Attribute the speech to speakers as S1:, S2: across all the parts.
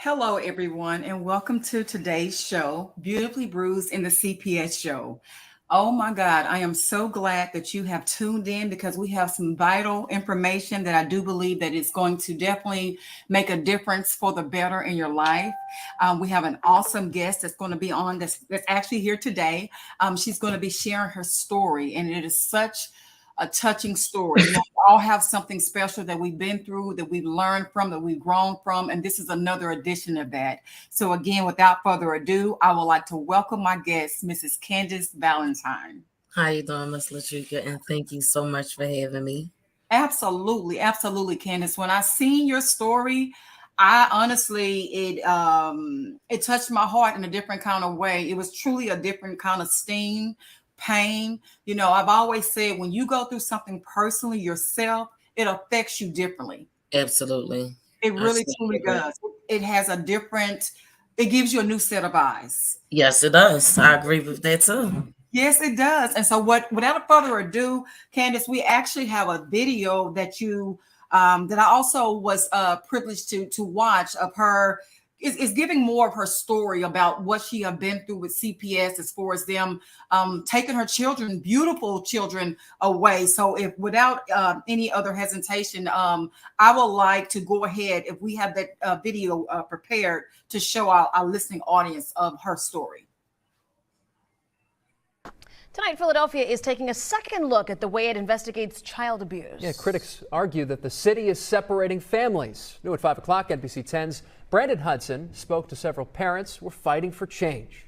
S1: Hello, everyone, and welcome to today's show, Beautifully Bruised in the CPS show. Oh my God, I am so glad that you have tuned in because we have some vital information that I do believe that is going to definitely make a difference for the better in your life. We have an awesome guest that's going to be on that's actually here today. She's going to be sharing her story, and it is such a touching story. You know, we all have something special that we've been through, that we've learned from, that we've grown from, and this is another edition of that. So again, without further ado, I would like to welcome my guest, Mrs. Candace Valentine.
S2: How you doing, Miss Latrika? And thank you so much for having me.
S1: Absolutely, absolutely, Candace. When I seen your story, I honestly it touched my heart in a different kind of way. It was truly a different kind of sting, pain. You know, I've always said when you go through something personally yourself, it affects you differently.
S2: Absolutely.
S1: It
S2: I
S1: really
S2: still
S1: truly
S2: agree.
S1: does. It has a different, it gives you a new set of eyes.
S2: Yes, it does. I agree with that too.
S1: Yes, it does. And so, without further ado, Candace, we actually have a video that that I also was privileged to watch of her. Is giving more of her story about what she have been through with CPS as far as them taking her children, beautiful children, away. So, if without any other hesitation, I would like to go ahead if we have that video prepared to show our listening audience of her story.
S3: Tonight, Philadelphia is taking a second look at the way it investigates child abuse.
S4: Yeah, critics argue that the city is separating families. New at 5 o'clock, NBC 10's Brandon Hudson spoke to several parents who are fighting for change.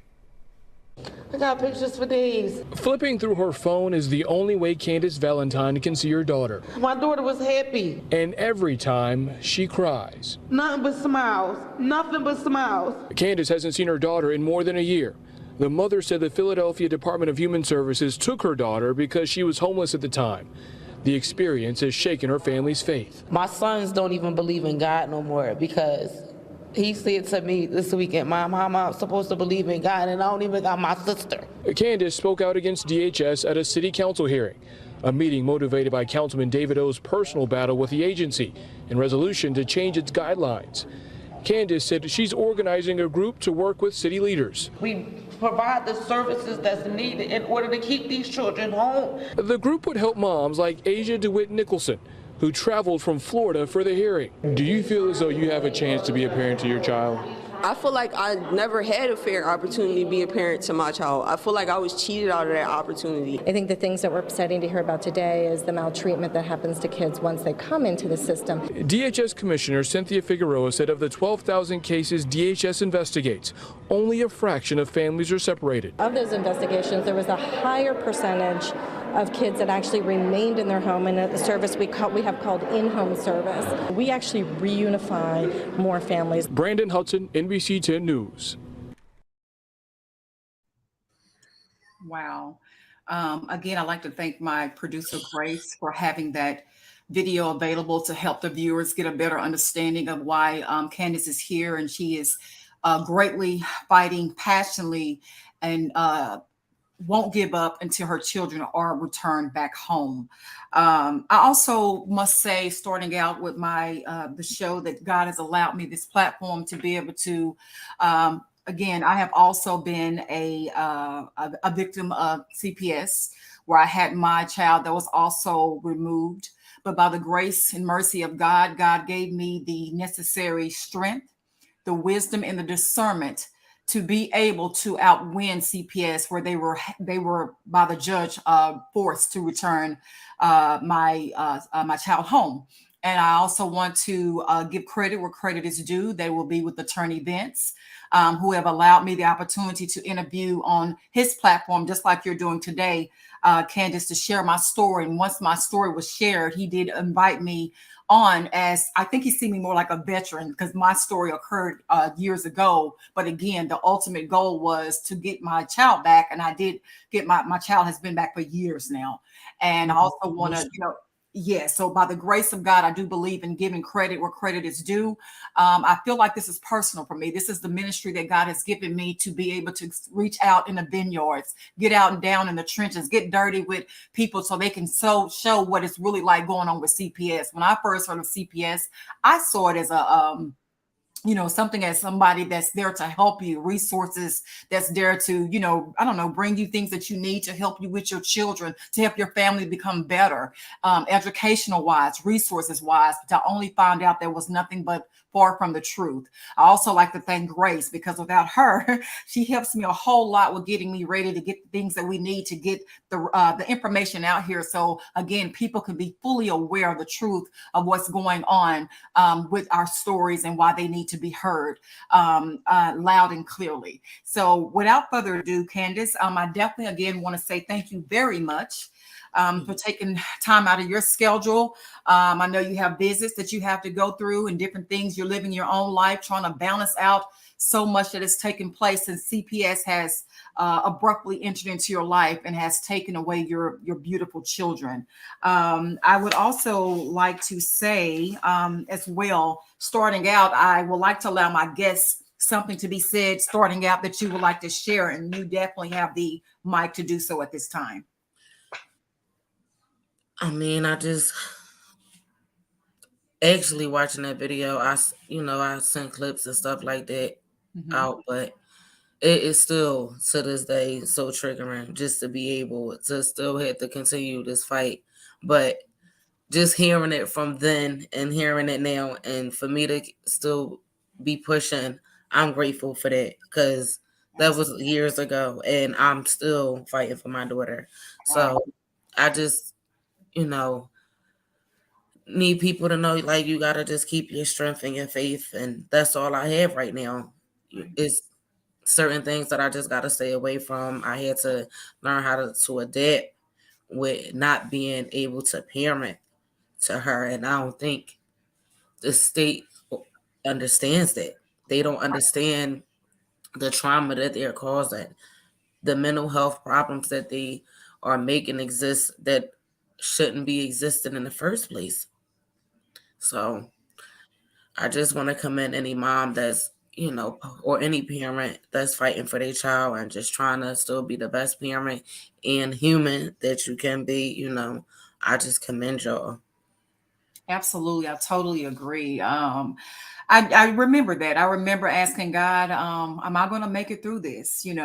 S5: I got pictures for days.
S6: Flipping through her phone is the only way Candace Valentine can see her daughter.
S5: My daughter was happy.
S6: And every time she cries.
S5: Nothing but smiles. Nothing but smiles.
S6: Candace hasn't seen her daughter in more than a year. The mother said the Philadelphia Department of Human Services took her daughter because she was homeless at the time. The experience has shaken her family's faith.
S5: My sons don't even believe in God no more because he said to me this weekend, Mom, how am I supposed to believe in God and I don't even got my sister?
S6: Candace spoke out against DHS at a city council hearing, a meeting motivated by Councilman David O's personal battle with the agency and resolution to change its guidelines. Candace said she's organizing a group to work with city leaders.
S5: We provide the services that's needed in order to keep these children home.
S6: The group would help moms like Asia DeWitt Nicholson, who traveled from Florida for the hearing. Do you feel as though you have a chance to be a parent to your child?
S7: I feel like I never had a fair opportunity to be a parent to my child. I feel like I was cheated out of that opportunity.
S8: I think the things that we're upsetting to hear about today is the maltreatment that happens to kids once they come into the system.
S6: DHS Commissioner Cynthia Figueroa said of the 12,000 cases DHS investigates, only a fraction of families are separated.
S8: Of those investigations, there was a higher percentage of kids that actually remained in their home, and at the service we have called in-home service. We actually reunify more families.
S6: Brandon Hudson, NBC 10 News.
S1: Wow. Again, I'd like to thank my producer, Grace, for having that video available to help the viewers get a better understanding of why Candace is here, and she is greatly fighting passionately and won't give up until her children are returned back home. I also must say, starting out with my the show, that God has allowed me this platform to be able to. Again, I have also been a victim of CPS, where I had my child that was also removed. But by the grace and mercy of God, God gave me the necessary strength, the wisdom, and the discernment to be able to outwin CPS, where they were by the judge forced to return my child home. And I also want to give credit where credit is due. They will be with Attorney Vince, who have allowed me the opportunity to interview on his platform, just like you're doing today, Candace, to share my story. And once my story was shared, he did invite me on, as I think he see me more like a veteran, because my story occurred years ago. But again, the ultimate goal was to get my child back. And I did get my child has been back for years now. And I also want to, yes. So by the grace of God, I do believe in giving credit where credit is due. I feel like this is personal for me. This is the ministry that God has given me to be able to reach out in the vineyards, get out and down in the trenches, get dirty with people so they can show what it's really like going on with CPS. When I first heard of CPS, I saw it as something as somebody that's there to help you, resources that's there to, I don't know, bring you things that you need to help you with your children, to help your family become better, educational wise, resources wise. But I only found out there was nothing but far from the truth. I also like to thank Grace, because without her, she helps me a whole lot with getting me ready to get the things that we need to get the information out here. So again, people can be fully aware of the truth of what's going on with our stories and why they need to be heard loud and clearly. So without further ado, Candace, I definitely again want to say thank you very much for taking time out of your schedule. I know you have visits that you have to go through and different things. You're living your own life, trying to balance out so much that has taken place since CPS has abruptly entered into your life and has taken away your beautiful children. I would also like to say as well, starting out, I would like to allow my guests something to be said starting out that you would like to share, and you definitely have the mic to do so at this time.
S2: I mean, I just actually watching that video, I sent clips and stuff like that out, but it is still to this day so triggering just to be able to still have to continue this fight. But just hearing it from then and hearing it now, and for me to still be pushing, I'm grateful for that, because that was years ago and I'm still fighting for my daughter.
S1: Wow.
S2: So I just, need people to know, like, you got to just keep your strength and your faith. And that's all I have right now. It's certain things that I just got to stay away from. I had to learn how to adapt with not being able to parent to her. And I don't think the state understands that. They don't understand the trauma that they're causing, the mental health problems that they are making exist that shouldn't be existing in the first place. So I just want to commend any mom that's, or any parent that's fighting for their child and just trying to still be the best parent and human that you can be. I just commend y'all.
S1: Absolutely. I totally agree. I remember that. I remember asking God, am I going to make it through this? You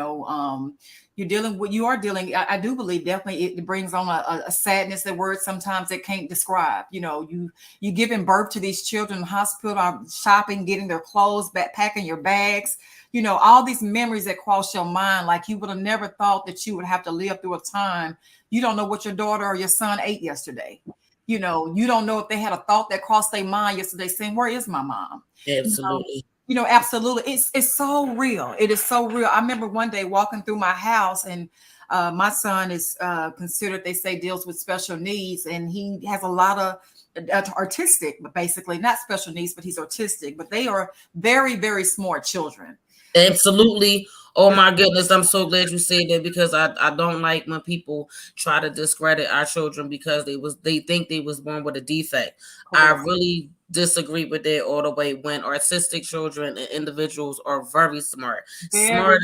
S1: are dealing, I do believe definitely it brings on a sadness, that word sometimes that can't describe. You giving birth to these children in the hospital, shopping, getting their clothes, packing your bags, all these memories that cross your mind. Like, you would have never thought that you would have to live through a time. You don't know what your daughter or your son ate yesterday. You don't know if they had a thought that crossed their mind yesterday saying, where is my mom?
S2: Absolutely.
S1: Absolutely. It's so real. It is so real. I remember one day walking through my house, and my son is considered, they say, deals with special needs, and he has a lot of artistic, but basically not special needs, but he's autistic, but they are very, very smart children.
S2: Absolutely. Oh my goodness, I'm so glad you said that, because I don't like when people try to discredit our children because they think they was born with a defect. I really disagree with that all the way. When artistic children and individuals are very smart, smarter,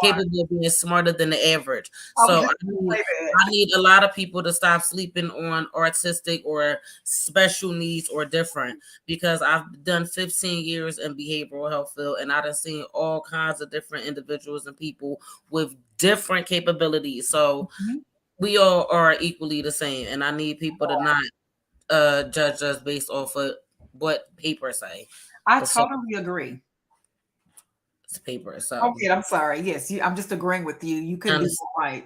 S2: capable of being smarter than the average. So I need a lot of people to stop sleeping on artistic or special needs or different, because I've done 15 years in behavioral health field, and I've seen all kinds of different individuals and people with different capabilities. So we all are equally the same, and I need people to not judge us based off of what papers say.
S1: I totally agree.
S2: It's paper. So
S1: okay, I'm sorry. Yes, I'm just agreeing with you. You could be right.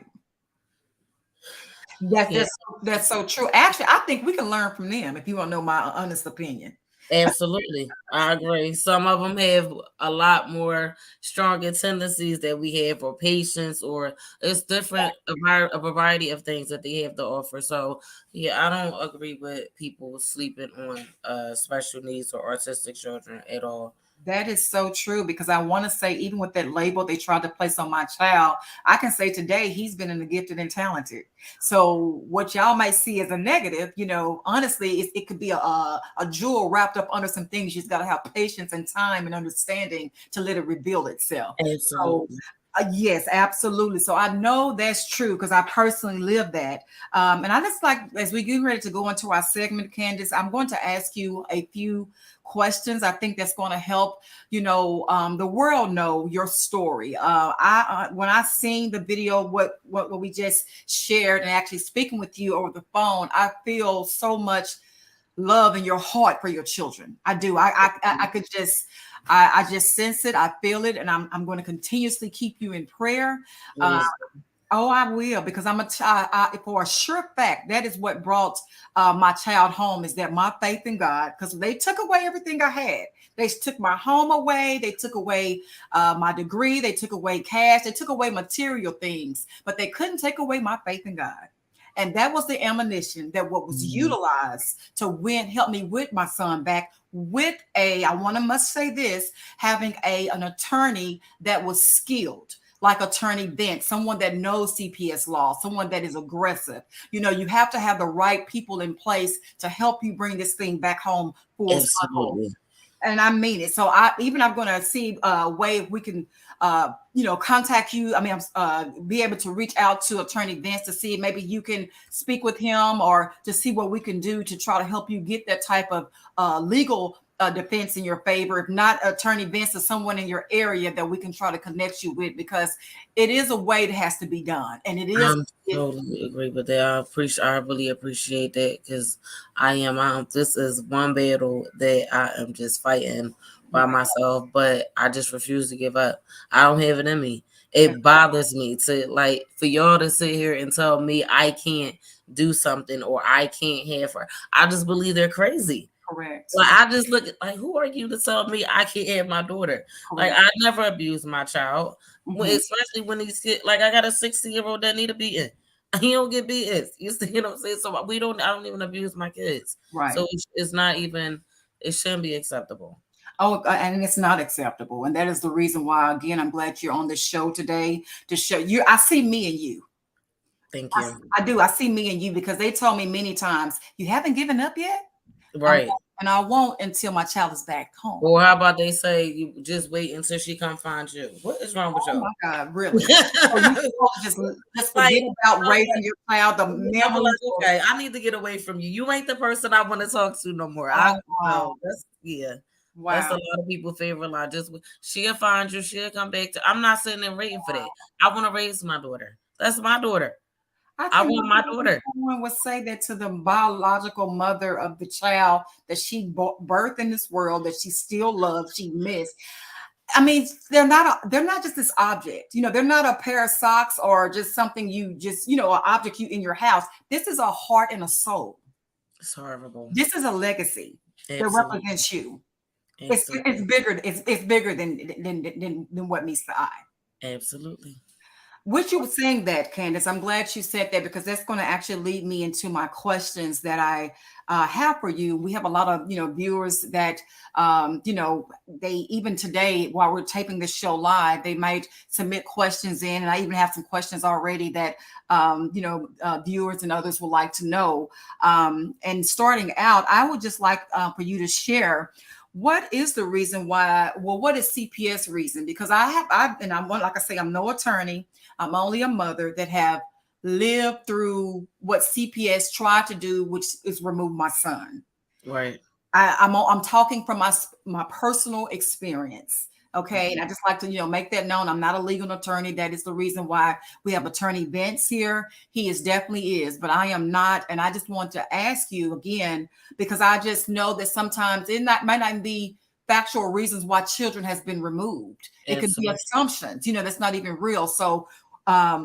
S1: That's so true. Actually, I think we can learn from them, if you want to know my honest opinion.
S2: Absolutely. I agree. Some of them have a lot more stronger tendencies that we have, or patience, or it's different, a variety of things that they have to offer. So yeah, I don't agree with people sleeping on special needs or autistic children at all.
S1: That is so true, because I want to say, even with that label they tried to place on my child, I can say today he's been in the gifted and talented. So what y'all might see as a negative, honestly, it could be a jewel wrapped up under some things. You just got to have patience and time and understanding to let it reveal itself.
S2: Absolutely.
S1: So Yes, absolutely. So I know that's true because I personally live that. And I just like, as we get ready to go into our segment, Candace, I'm going to ask you a few questions. I think that's going to help, the world know your story. When I seen the video, what we just shared, and actually speaking with you over the phone, I feel so much love in your heart for your children. I do. I could just I just sense it. I feel it, and I'm going to continuously keep you in prayer. Uh,
S2: Please.
S1: oh, I will, because I'm a child. For a sure fact, that is what brought my child home. Is that my faith in God? Because they took away everything I had. They took my home away. They took away my degree. They took away cash. They took away material things, but they couldn't take away my faith in God. And that was the ammunition that what was utilized to help me with my son back with must say this, having an attorney that was skilled, like Attorney Dent, someone that knows CPS law, someone that is aggressive. You have to have the right people in place to help you bring this thing back home full circle.
S2: Absolutely.
S1: And I mean it. So I'm going to see a way if we can, contact you. I mean, be able to reach out to Attorney Vince to see if maybe you can speak with him or to see what we can do to try to help you get that type of legal defense in your favor. If not Attorney Vince, or someone in your area that we can try to connect you with, because it is a way that has to be done. And it is.
S2: Totally agree with that. I really appreciate that, because this is one battle that I am just fighting by myself, but I just refuse to give up. I don't have it in me. It bothers me for y'all to sit here and tell me I can't do something or I can't have her. I just believe they're crazy.
S1: Correct.
S2: Like, I just look at, who are you to tell me I can't have my daughter? Correct. Like, I never abused my child, especially when he's I got a 60-year-old that need a beating. He don't get beatings. You see what I'm saying? So I don't even abuse my kids.
S1: Right.
S2: So it's not even, it shouldn't be acceptable.
S1: Oh, and it's not acceptable. And that is the reason why, again, I'm glad you're on this show today to show you. I see me and you.
S2: Thank you.
S1: I do. I see me and you, because they told me many times, you haven't given up yet?
S2: Right.
S1: And I won't until my child is back home.
S2: Or how about they say you just wait until she come find you? What is wrong with you?
S1: Oh my God, really? just forget about raising your child.
S2: Okay, I need to get away from you. You ain't the person I want to talk to no more.
S1: Wow.
S2: Wow.
S1: Wow.
S2: That's a lot of people favorite line. She'll find you, she'll come back to. I'm not sitting there waiting for that. I want to raise my daughter. That's my daughter. I want my daughter.
S1: Someone would say that to the biological mother of the child that she birthed in this world, that she still loves, she missed. I mean, they're not just this object. They're not a pair of socks or just something you just, an object you in your house. This is a heart and a soul.
S2: It's horrible.
S1: This is a legacy that represents you. It's bigger. It's bigger than what meets the eye.
S2: Absolutely.
S1: What you were saying that, Candace, I'm glad you said that, because that's going to actually lead me into my questions that I have for you. We have a lot of, viewers that, they even today, while we're taping this show live, they might submit questions in. And I even have some questions already that, viewers and others would like to know. And starting out, I would just like for you to share, what is the reason why? Well, what is CPS reason? Because I'm like I say, I'm no attorney. I'm only a mother that have lived through what CPS tried to do, which is remove my son.
S2: Right.
S1: I'm talking from my personal experience. Okay. And I just like to, make that known. I'm not a legal attorney. That is the reason why we have Attorney Vince here. He definitely is, but I am not. And I just want to ask you again, because I just know that sometimes might not be factual reasons why children has been removed. It could be assumptions, that's not even real. So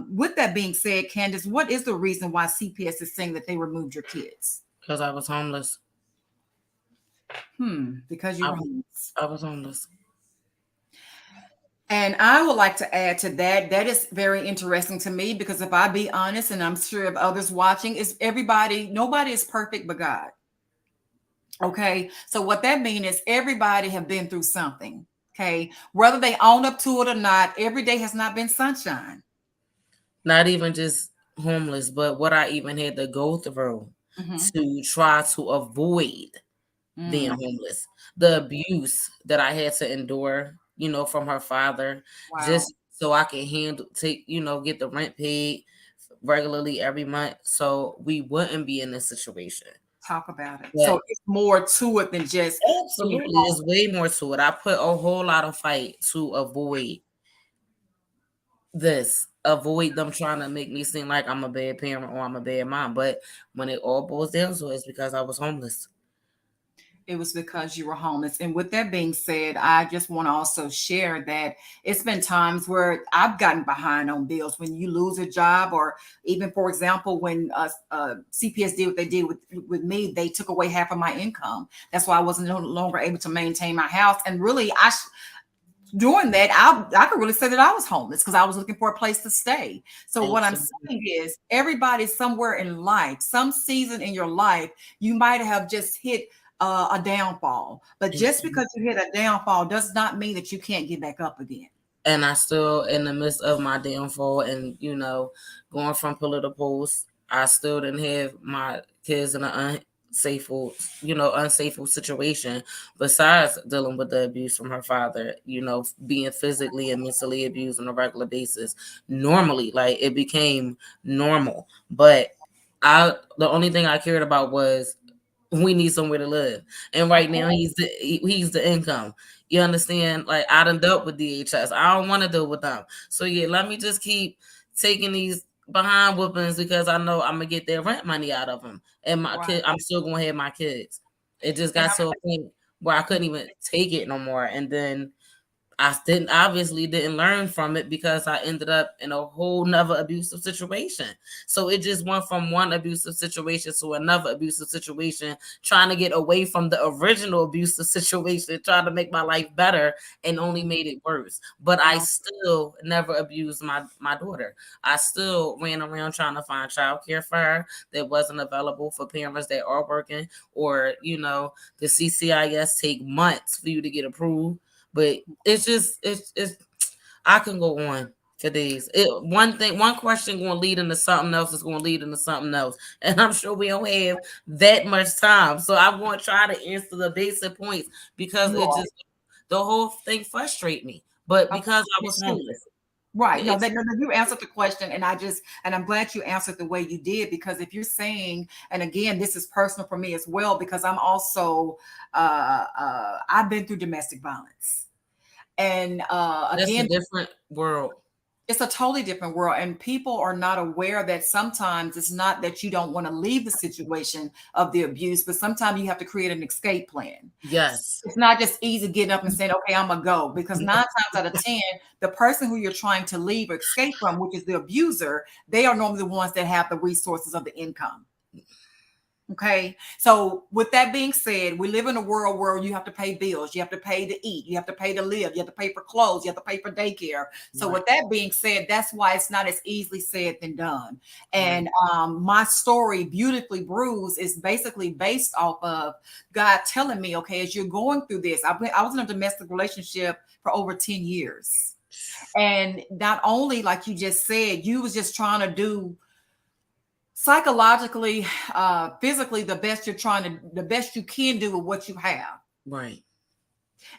S1: with that being said, Candace, what is the reason why CPS is saying that they removed your kids?
S2: Because I was homeless.
S1: Because you were homeless.
S2: I was homeless.
S1: And I would like to add to that. That is very interesting to me, because if I be honest, and I'm sure of others watching, nobody is perfect but God. Okay. So what that means is everybody have been through something. Okay. Whether they own up to it or not, every day has not been sunshine.
S2: Not even just homeless, but what I even had to go through to try to avoid being homeless. The abuse that I had to endure, from her father, just so I can get the rent paid regularly every month, so we wouldn't be in this situation.
S1: Talk about it.
S2: But
S1: So it's more to it than just being
S2: absolutely, there's way more to it. I put a whole lot of fight to avoid them trying to make me seem like I'm a bad parent or I'm a bad mom. But when it all boils down to it, it's because I was homeless.
S1: it was because you were homeless. And with that being said, I just want to also share that it's been times where I've gotten behind on bills when you lose a job, or even, for example, when CPS did what they did with me, they took away half of my income. That's why I wasn't no longer able to maintain my house. And really, during that, I could really say that I was homeless because I was looking for a place to stay. So what I'm saying is everybody's somewhere in life, some season in your life, you might have just hit a downfall. But just because you hit a downfall does not mean that you can't get back up again.
S2: And I still, in the midst of my downfall and, going from pillar to post, I still didn't have my kids in an unsafe situation, besides dealing with the abuse from her father, being physically and mentally abused on a regular basis. Normally, like, it became normal. But the only thing I cared about was we need somewhere to live. And right now he's the income. You understand? Like, I done dealt with DHS. I don't want to deal with them. So yeah, let me just keep taking these behind whoopings because I know I'm gonna get their rent money out of them. And my kid, I'm still gonna have my kids. It just got to a point where I couldn't even take it no more. And then I obviously didn't learn from it because I ended up in a whole nother abusive situation. So it just went from one abusive situation to another abusive situation, trying to get away from the original abusive situation, trying to make my life better, and only made it worse. But I still never abused my daughter. I still ran around trying to find childcare for her that wasn't available for parents that are working, or, the CCIS take months for you to get approved. But it's I can go on for days. One question going to lead into something else is going to lead into something else. And I'm sure we don't have that much time. So I'm going to try to answer the basic points because the whole thing frustrates me. But because I was homeless.
S1: Right. No, you answered the question, and I'm glad you answered the way you did, because if you're saying, and again, this is personal for me as well, because I'm also, I've been through domestic violence. And
S2: That's
S1: again,
S2: a different world.
S1: It's a totally different world, and people are not aware that sometimes it's not that you don't want to leave the situation of the abuse, but sometimes you have to create an escape plan.
S2: Yes.
S1: It's not just easy getting up and saying, okay, I'm gonna go, because 9 times out of 10, the person who you're trying to leave or escape from, which is the abuser, they are normally the ones that have the resources of the income. Okay. So with that being said, we live in a world where you have to pay bills, you have to pay to eat, you have to pay to live, you have to pay for clothes, you have to pay for daycare. So with that being said, that's why it's not as easily said than done. And my story, Beautifully Bruised, is basically based off of God telling me, okay, as you're going through this, I was in a domestic relationship for over 10 years. And not only, like you just said, you was just trying to do psychologically, physically, the best you can do with what you have.
S2: Right.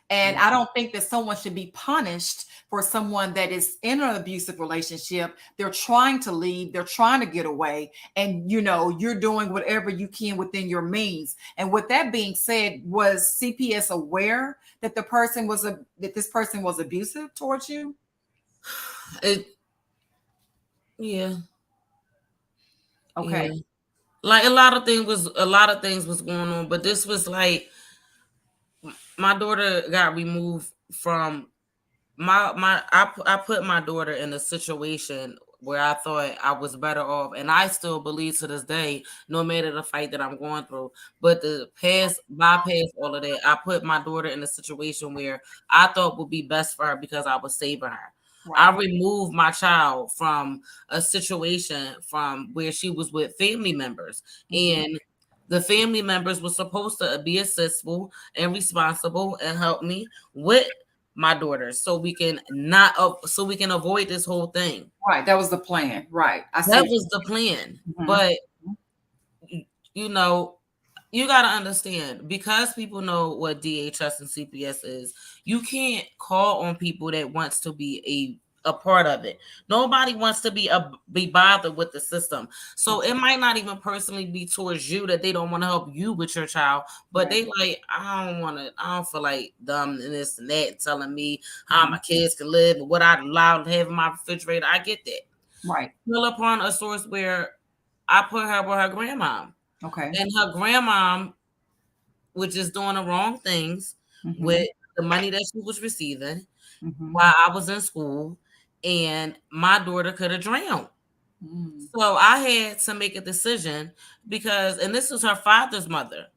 S1: And I don't think that someone should be punished for someone that is in an abusive relationship. They're trying to leave, they're trying to get away, and you're doing whatever you can within your means. And with that being said, was CPS aware that this person was abusive towards you?
S2: Yeah.
S1: Okay.
S2: Yeah. Like a lot of things was going on, but this was like my daughter got removed from I put my daughter in a situation where I thought I was better off, and I still believe to this day, no matter the fight that I'm going through, but bypass all of that, I put my daughter in a situation where I thought would be best for her because I was saving her. I removed my child from a situation from where she was with family members, and the family members were supposed to be accessible and responsible and help me with my daughter so we can avoid this whole thing.
S1: Right. That was the plan. Right.
S2: That was the plan. But you got to understand, because people know what DHS and CPS is, you can't call on people that wants to be a part of it. Nobody wants to be bothered with the system. So it might not even personally be towards you that they don't want to help you with your child, but they like, I don't feel like dumb and this and that, and telling me how my kids can live and what I'd allow to have in my refrigerator. I get that.
S1: Right.
S2: Pull upon a source where I put her with her grandmom.
S1: Okay.
S2: And her grandmom was just doing the wrong things with the money that she was receiving while I was in school, and my daughter could have drowned. So I had to make a decision because, and this was her father's mother.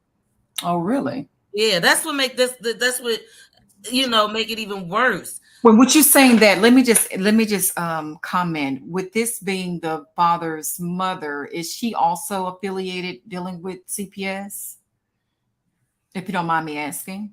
S1: Oh, really?
S2: Yeah, that's what make this. That's what, make it even worse.
S1: Well, what you saying that? Let me just comment. With this being the father's mother, is she also affiliated dealing with CPS? If you don't mind me asking.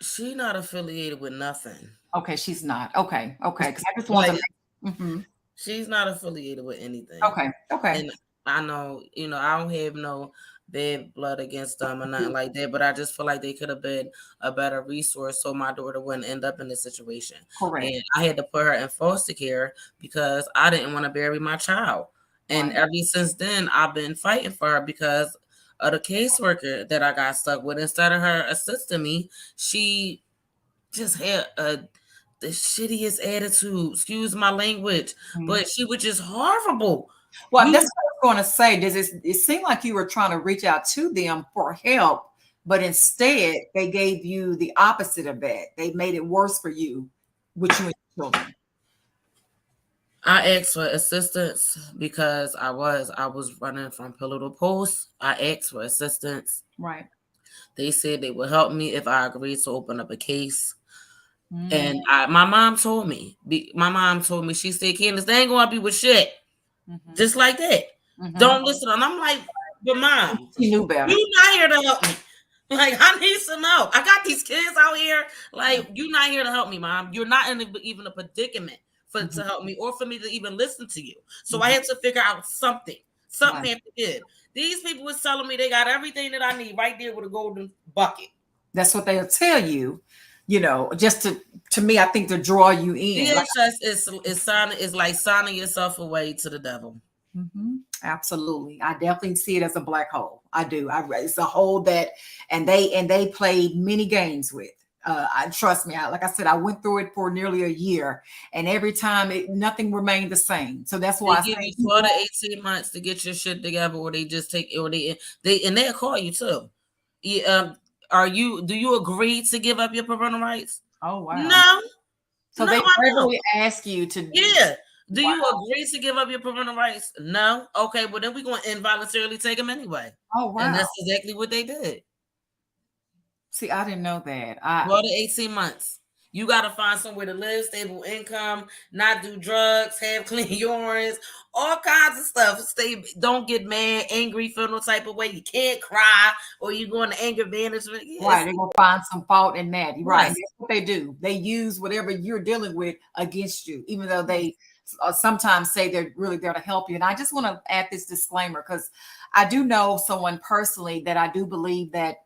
S2: She's not affiliated with nothing.
S1: Okay, she's not. Okay. Because I just want to.
S2: She's not affiliated with anything.
S1: Okay.
S2: And I know, I don't have no bad blood against them or nothing like that, but I just feel like they could have been a better resource so my daughter wouldn't end up in this situation.
S1: Correct.
S2: And I had to put her in foster care because I didn't want to bury my child. And ever since then, I've been fighting for her because of the caseworker that I got stuck with. Instead of her assisting me, she just had the shittiest attitude, excuse my language, but she was just horrible.
S1: Well, that's what I was going to say. Does it seem like you were trying to reach out to them for help, but instead they gave you the opposite of that? They made it worse for you with you and your children.
S2: I asked for assistance because I was running from pillar to post. I asked for assistance.
S1: Right.
S2: They said they would help me if I agreed to open up a case. And my mom told me, she said, Candace, they ain't gonna be with shit. Just like that. Don't listen. And I'm like, but mom,
S1: she knew better.
S2: You not here to help me. Like, I need some help. I got these kids out here. Like, you're not here to help me, mom. You're not in even a predicament to help me or for me to even listen to you. So I had to figure out something. Something had to give. These people was telling me they got everything that I need right there with a golden bucket.
S1: That's what they'll tell you. Just to me, I think to draw you in.
S2: It's like signing yourself away to the devil.
S1: Absolutely. I definitely see it as a black hole. I do. It's a hole that, and they played many games with. Trust me. Like I said, I went through it for nearly a year, and every time nothing remained the same. So that's why
S2: they give you 12 to 18 months to get your shit together, or they just take, or they'll call you too. Do you agree to give up your parental rights?
S1: Oh, wow.
S2: No.
S1: So they verbally ask you to.
S2: Yeah. Do you agree to give up your parental rights? No. Okay, well then we're going to involuntarily take them anyway.
S1: Oh, wow.
S2: And that's exactly what they did.
S1: See, I didn't know that.
S2: 12 to 18 months. You got to find somewhere to live, stable income, not do drugs, have clean urines, all kinds of stuff. Don't get mad, angry, feel no type of way. You can't cry or you go into anger management. Yes.
S1: Right, they're going to find some fault in that. Right. That's what they do. They use whatever you're dealing with against you, even though they sometimes say they're really there to help you. And I just want to add this disclaimer because I do know someone personally that I do believe that,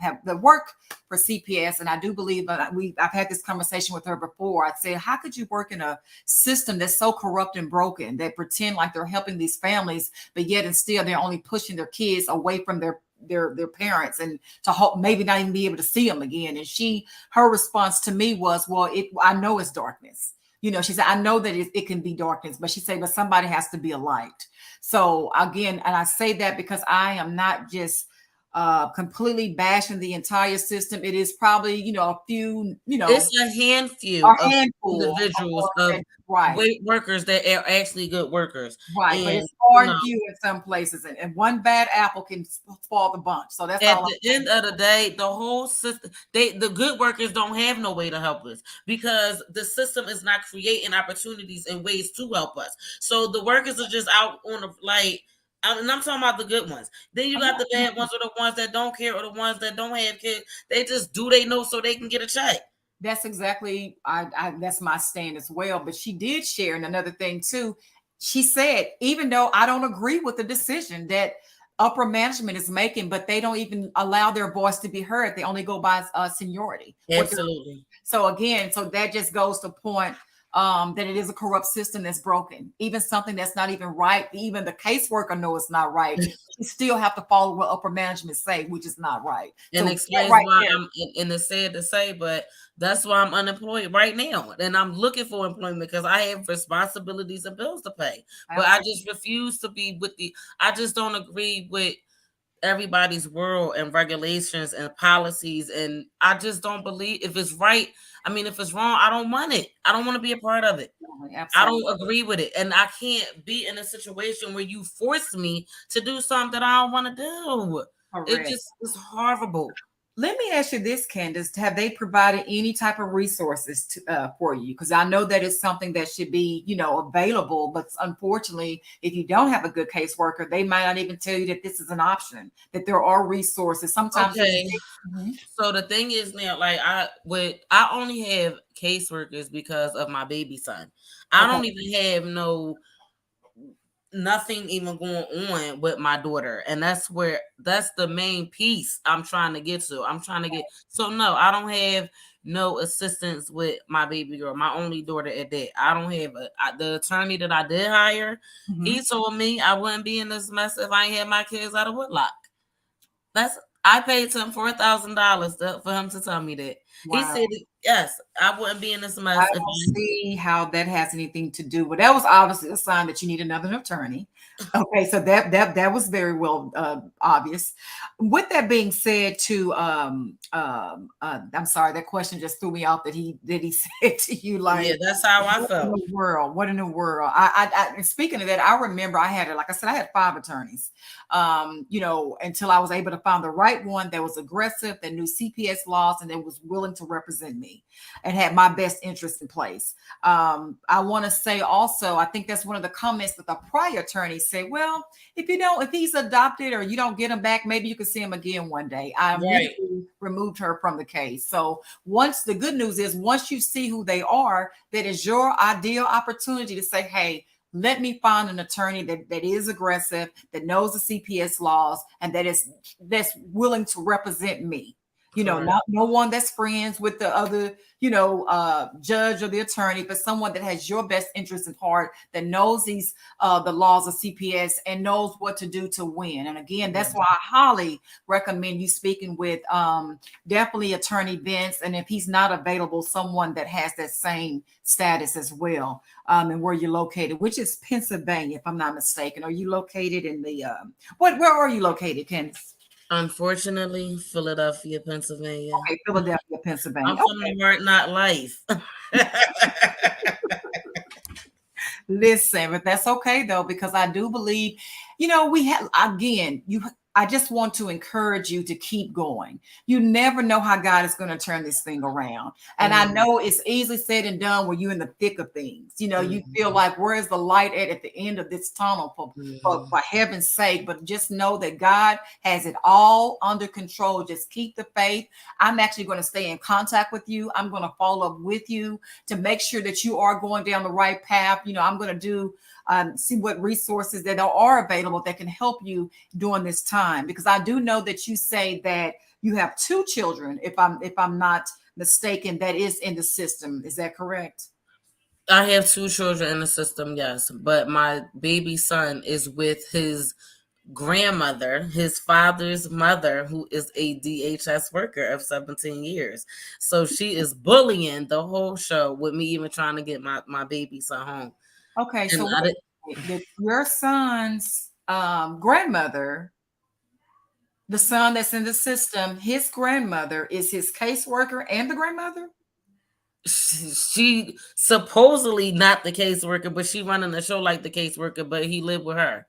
S1: have the work for CPS. And I do believe I've had this conversation with her before. I'd say, how could you work in a system that's so corrupt and broken that pretend like they're helping these families, but yet and still they're only pushing their kids away from their parents and to hope maybe not even be able to see them again. And her response to me was, well, I know it's darkness. She said, I know that it can be darkness, but she said, but somebody has to be a light. So again, and I say that because I am not just completely bashing the entire system. It is probably, a few,
S2: it's a handful of individuals of workers that are actually good workers.
S1: Right. And, but it's hard view in some places. And one bad apple can spoil the bunch. So that's
S2: at the end of the day, the whole system, the good workers don't have no way to help us because the system is not creating opportunities and ways to help us. So the workers are just out on and I'm talking about the good ones. Then you got the bad ones or the ones that don't care or the ones that don't have kids. They just do they know so they can get a check.
S1: That's exactly, that's my stand as well. But she did share, and another thing too, she said, even though I don't agree with the decision that upper management is making, but they don't even allow their voice to be heard. They only go by seniority.
S2: Absolutely.
S1: So again, so that just goes to point that it is a corrupt system that's broken. Even something that's not even right, even the caseworker knows it's not right. You still have to follow what upper management say, which is not right.
S2: And
S1: So
S2: explains
S1: right
S2: why
S1: there,
S2: and it's sad to say, but that's why I'm unemployed right now. And I'm looking for employment because I have responsibilities and bills to pay. But I just refuse to be I just don't agree with everybody's world and regulations and policies. And I just don't believe if it's right. I mean, if it's wrong, I don't want it. I don't want to be a part of it.
S1: absolutely.
S2: I don't agree with it. And I can't be in a situation where you force me to do something that I don't want to do. It
S1: Correct.
S2: just is horrible.
S1: Let me ask you this, Candace. Have they provided any type of resources for you? Because I know that it's something that should be, available. But unfortunately, if you don't have a good caseworker, they might not even tell you that this is an option, that there are resources. Sometimes.
S2: Okay.
S1: Mhm.
S2: So the thing is now, like I only have caseworkers because of my baby son. I don't even have nothing even going on with my daughter, and that's the main piece I'm trying to get to. So no, I don't have no assistance with my baby girl, my only daughter at that. I don't have the attorney that I did hire. He told me I wouldn't be in this mess if I ain't had my kids out of Woodlock. I paid him $4,000 for him to tell me that.
S1: Wow.
S2: He said, yes, I wouldn't be in this mess.
S1: I don't see how that has anything to do with. That was obviously a sign that you need another attorney. Okay, so that was very well obvious. With that being said, I'm sorry, that question just threw me off. That he said to you, like,
S2: yeah, that's how I felt.
S1: What in the world? What in the world? I speaking of that, I remember I had, like I said, I had 5 attorneys. Until I was able to find the right one that was aggressive, that knew CPS laws, and that was willing to represent me and had my best interest in place. I want to say also, I think that's one of the comments that the prior attorney said, well, if he's adopted or you don't get him back, maybe you can see him again one day. I immediately removed her from the case. So the good news is once you see who they are, that is your ideal opportunity to say, hey, let me find an attorney that is aggressive, that knows the CPS laws, and that's willing to represent me. Not no one that's friends with the other, judge or the attorney, but someone that has your best interest at heart, that knows the laws of CPS and knows what to do to win. And again, that's why I highly recommend you speaking with definitely Attorney Vince, and if he's not available, someone that has that same status as well. And where you're located, which is Pennsylvania, if I'm not mistaken. Are you located in the where are you located, Candace?
S2: Unfortunately, Philadelphia, Pennsylvania.
S1: Okay, Philadelphia, Pennsylvania.
S2: I'm from the Mark, not life.
S1: Listen, but that's okay though, because I do believe, I just want to encourage you to keep going. You never know how God is going to turn this thing around. And I know it's easily said and done when you're in the thick of things. You feel like, where is the light at the end of this tunnel for heaven's sake? But just know that God has it all under control. Just keep the faith. I'm actually going to stay in contact with you. I'm going to follow up with you to make sure that you are going down the right path. I'm going to do see what resources that are available that can help you during this time, because I do know that you say that you have 2 children, if I'm not mistaken, that is in the system. Is that correct?
S2: I have 2 children in the system, yes, but my baby son is with his grandmother, his father's mother, who is a DHS worker of 17 years. So she is bullying the whole show with me even trying to get my baby son home.
S1: Okay, so your son's grandmother, the son that's in the system, his grandmother is his caseworker and the grandmother?
S2: She supposedly not the caseworker, but she running the show like the caseworker, but he lived with her.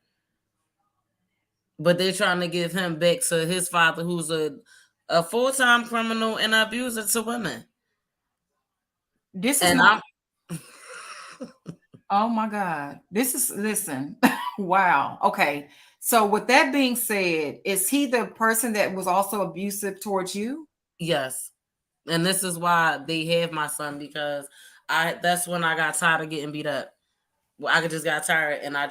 S2: But they're trying to give him back to his father, who's a full-time criminal and abuser to women.
S1: This is oh my God. Listen. Wow. Okay. So with that being said, is he the person that was also abusive towards you?
S2: Yes. And this is why they have my son, because that's when I got tired of getting beat up. Well, I just got tired and I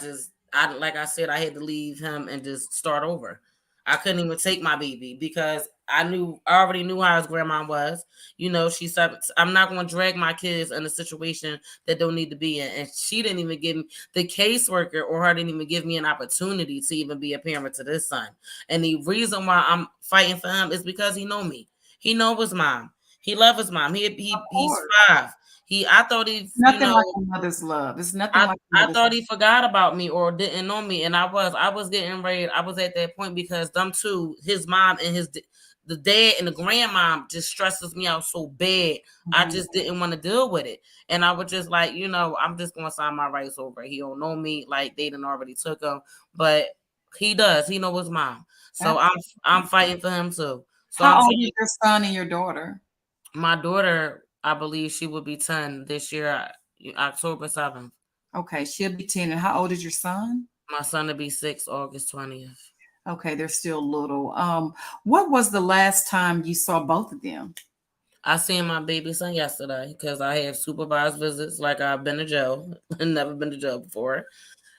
S2: like I said, I had to leave him and just start over. I couldn't even take my baby because I already knew how his grandma was. You know, she said, I'm not going to drag my kids in a situation that don't need to be in. And she didn't even give me, the caseworker or her didn't even give me an opportunity to even be a parent to this son. And the reason why I'm fighting for him is because he know me. He know his mom. He love his mom. He's 5. I thought he,
S1: Nothing like a mother's love. It's nothing like a
S2: I
S1: mother's
S2: thought he forgot about me or didn't know me, and I was getting ready. I was at that point because them two, his mom and the dad and the grandmom, just stresses me out so bad. I just didn't want to deal with it, and I was just like, I'm just gonna sign my rights over. He don't know me, like they done already took him, but he does. He know his mom, so I'm fighting for him too. So
S1: How old is your son and your daughter?
S2: my daughter, I believe she will be 10 this year, October 7th.
S1: Okay, she'll be 10. And how old is your son?
S2: My son will be 6, August 20th.
S1: Okay, they're still little. What was the last time you saw both of them?
S2: I seen my baby son yesterday because I have supervised visits like I've been to jail and never been to jail before.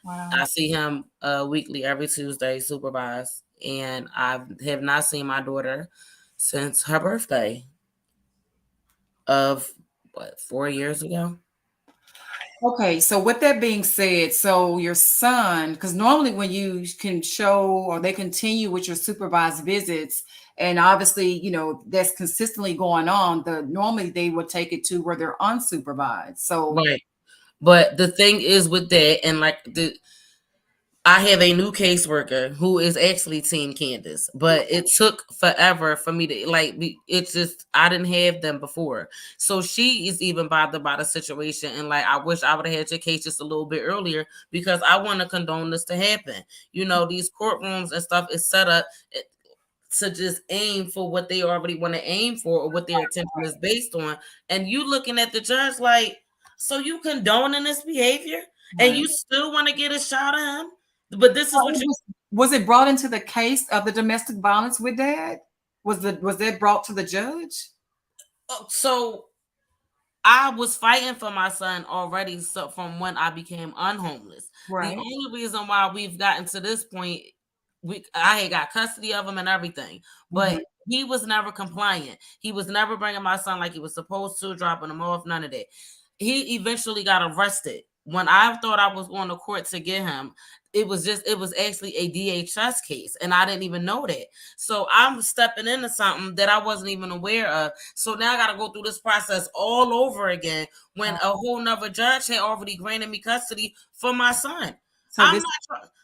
S1: Wow.
S2: I see him weekly every Tuesday supervised, and I have not seen my daughter since her birthday of 4 years ago.
S1: Okay, so with that being said, so your son, because normally when you can show or they continue with your supervised visits, and obviously, that's consistently going on, normally they would take it to where they're unsupervised. So
S2: Right. But the thing is with that, and I have a new caseworker who is actually Team Candace, but it took forever for me to it's just I didn't have them before. So she is even bothered by the situation. And I wish I would have had your case just a little bit earlier because I want to condone this to happen. These courtrooms and stuff is set up to just aim for what they already want to aim for or what their attention is based on. And you looking at the judge so you condoning this behavior and you still want to get a shot at him? But this is what
S1: was it brought into the case of the domestic violence with dad? Was that brought to the judge?
S2: So I was fighting for my son already from when I became unhomeless.
S1: Right.
S2: The only reason why we've gotten to this point, I had got custody of him and everything, but he was never compliant. He was never bringing my son like he was supposed to, dropping him off, none of that. He eventually got arrested. When I thought I was going to court to get him, it was actually a DHS case, and I didn't even know that. So I'm stepping into something that I wasn't even aware of. So now I got to go through this process all over again when a whole nother judge had already granted me custody for my son. So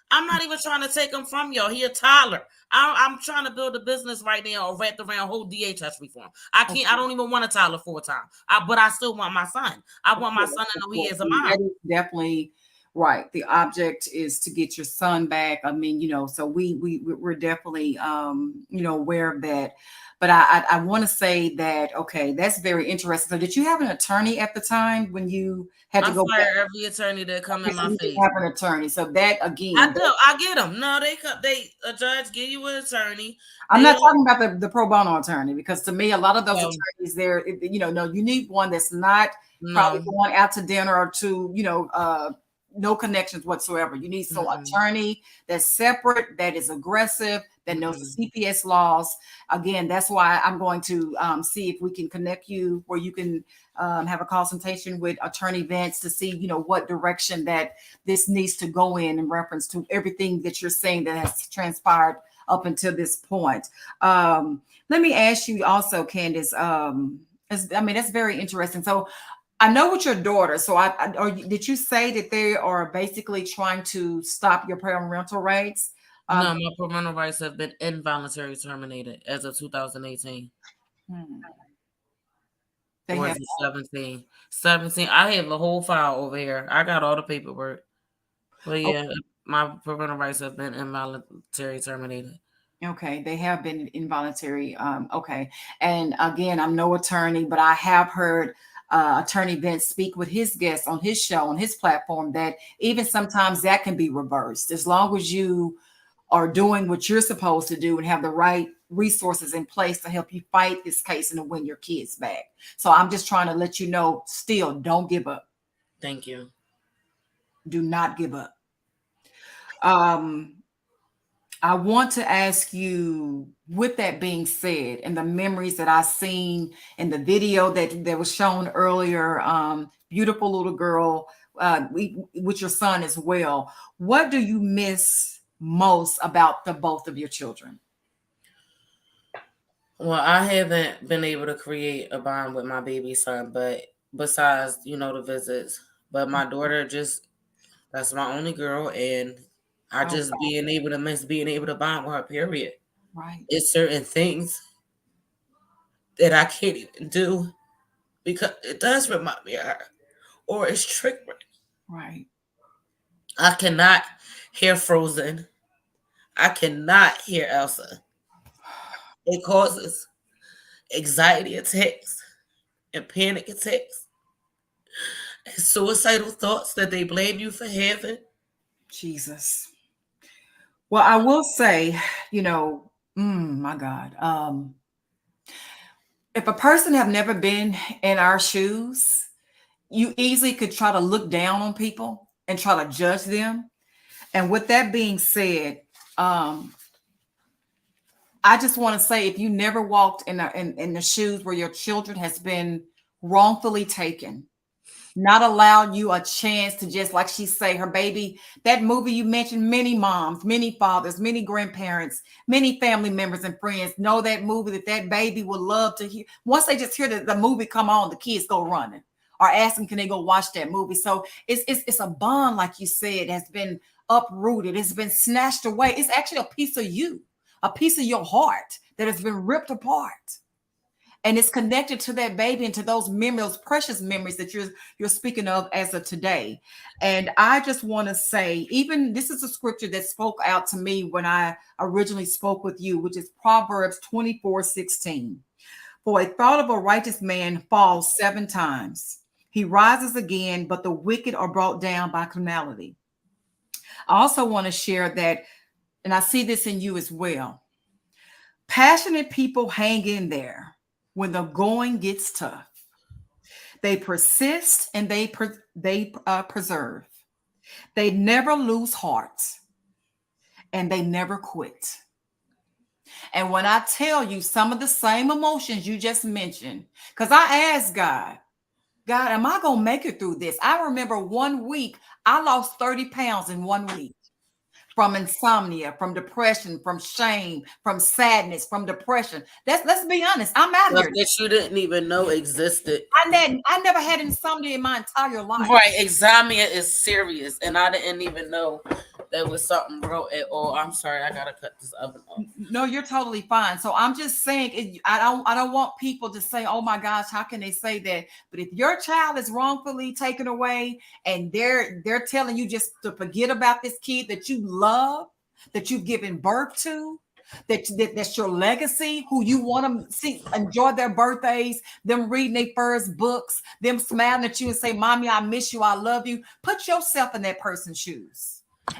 S2: I'm not even trying to take him from y'all. He a toddler. I'm trying to build a business right now wrapped around whole DHS reform. I don't even want a toddler full time. But I still want my son. I want my son to know he has a mom.
S1: That is definitely right. The object is to get your son back. I mean, so we're definitely aware of that. But I want to say that, okay, that's very interesting. So did you have an attorney at the time when you had to go back?
S2: Every attorney that come in my face.
S1: Have an attorney. So that again,
S2: I do. I get them. No, a judge give you an attorney.
S1: I'm not talking about the pro bono attorney, because to me, a lot of those attorneys there, no, you need one that's not probably going out to dinner or to, no connections whatsoever. You need some attorney that's separate, that is aggressive, that knows the CPS laws. Again, that's why I'm going to see if we can connect you where you can have a consultation with Attorney Vance to see, what direction that this needs to go in reference to everything that you're saying that has transpired up until this point. Let me ask you also, Candace, that's very interesting. So I know with your daughter, so did you say that they are basically trying to stop your parental rights?
S2: No, my parental rights have been involuntarily terminated as of 2018.
S1: They
S2: or
S1: have
S2: 17. 17. I have the whole file over here. I got all the paperwork. But yeah, my parental rights have been involuntarily terminated.
S1: Okay, they have been involuntary. Okay. And again, I'm no attorney, but I have heard Attorney Vince speak with his guests on his show, on his platform, that even sometimes that can be reversed as long as you are doing what you're supposed to do and have the right resources in place to help you fight this case and to win your kids back. So I'm just trying to let you know, still don't give up.
S2: Thank you.
S1: Do not give up. Um, I want to ask you, with that being said, and the memories that I seen in the video that was shown earlier, beautiful little girl, with your son as well. What do you miss most about the both of your children?
S2: Well, I haven't been able to create a bond with my baby son, but besides, the visits. But my daughter that's my only girl, and I
S1: Oh,
S2: just being able to miss being able to bond with her, period.
S1: right,
S2: It's certain things that I can't even do because it does remind me of her, or it's triggering.
S1: right.
S2: I cannot hear Frozen. I cannot hear Elsa. It causes anxiety attacks and panic attacks and suicidal thoughts that they blame you for having.
S1: Jesus. Well, I will say, my God, if a person have never been in our shoes, you easily could try to look down on people and try to judge them. And with that being said, um, I just want to say, if you never walked in the shoes where your children has been wrongfully taken, not allowed you a chance to, just like she say, her baby, that movie you mentioned, many moms, many fathers, many grandparents, many family members and friends know that movie, that baby would love to hear. Once they just hear the movie come on, the kids go running or ask them, can they go watch that movie? So it's a bond, like you said, has been uprooted. It's been snatched away. It's actually a piece of you, a piece of your heart that has been ripped apart, and it's connected to that baby and to those memories, those precious memories that you're speaking of as of today. And I just want to say, even this is a scripture that spoke out to me when I originally spoke with you, which is Proverbs 24:16. For a thought of a righteous man falls 7 times. He rises again, but the wicked are brought down by criminality. I also want to share that, and I see this in you as well. Passionate people hang in there when the going gets tough. They persist and they preserve. They never lose heart and they never quit. And when I tell you some of the same emotions you just mentioned, because I asked God, am I going to make it through this? I remember one week, I lost 30 pounds in one week. From insomnia, from depression, from shame, from sadness, from depression. Let's be honest. I'm out
S2: Stuff
S1: here.
S2: that you didn't even know existed.
S1: I never had insomnia in my entire life.
S2: Right, insomnia is serious, and I didn't even know there was something wrong at all. I'm sorry, I gotta cut this oven off.
S1: No, you're totally fine. So I'm just saying, I don't want people to say, "Oh my gosh, how can they say that?" But if your child is wrongfully taken away, and they're telling you just to forget about this kid that you love, that you've given birth to, that's your legacy, who you want to see enjoy their birthdays, them reading their first books, them smiling at you and say, "Mommy, I miss you, I love you." Put yourself in that person's shoes.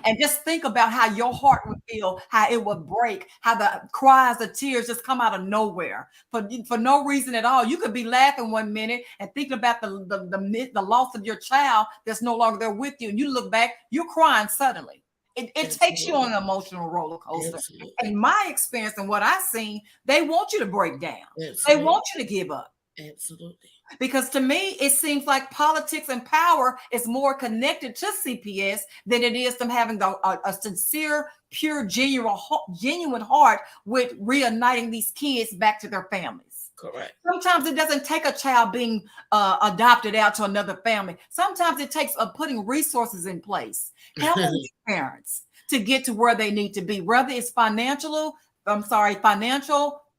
S1: And just think about how your heart would feel, how it would break, how the cries, the tears just come out of nowhere for no reason at all. You could be laughing one minute and thinking about the loss of your child that's no longer there with you. And you look back, you're crying suddenly. It takes you on an emotional roller coaster.
S2: Absolutely.
S1: In my experience and what I've seen, they want you to break down.
S2: Absolutely.
S1: They want you to give up.
S2: Absolutely.
S1: Because to me, it seems like politics and power is more connected to CPS than it is them having a sincere, pure, genuine heart with reuniting these kids back to their families.
S2: Correct.
S1: Sometimes it doesn't take a child being adopted out to another family. Sometimes it takes putting resources in place, helping parents to get to where they need to be, whether it's financial,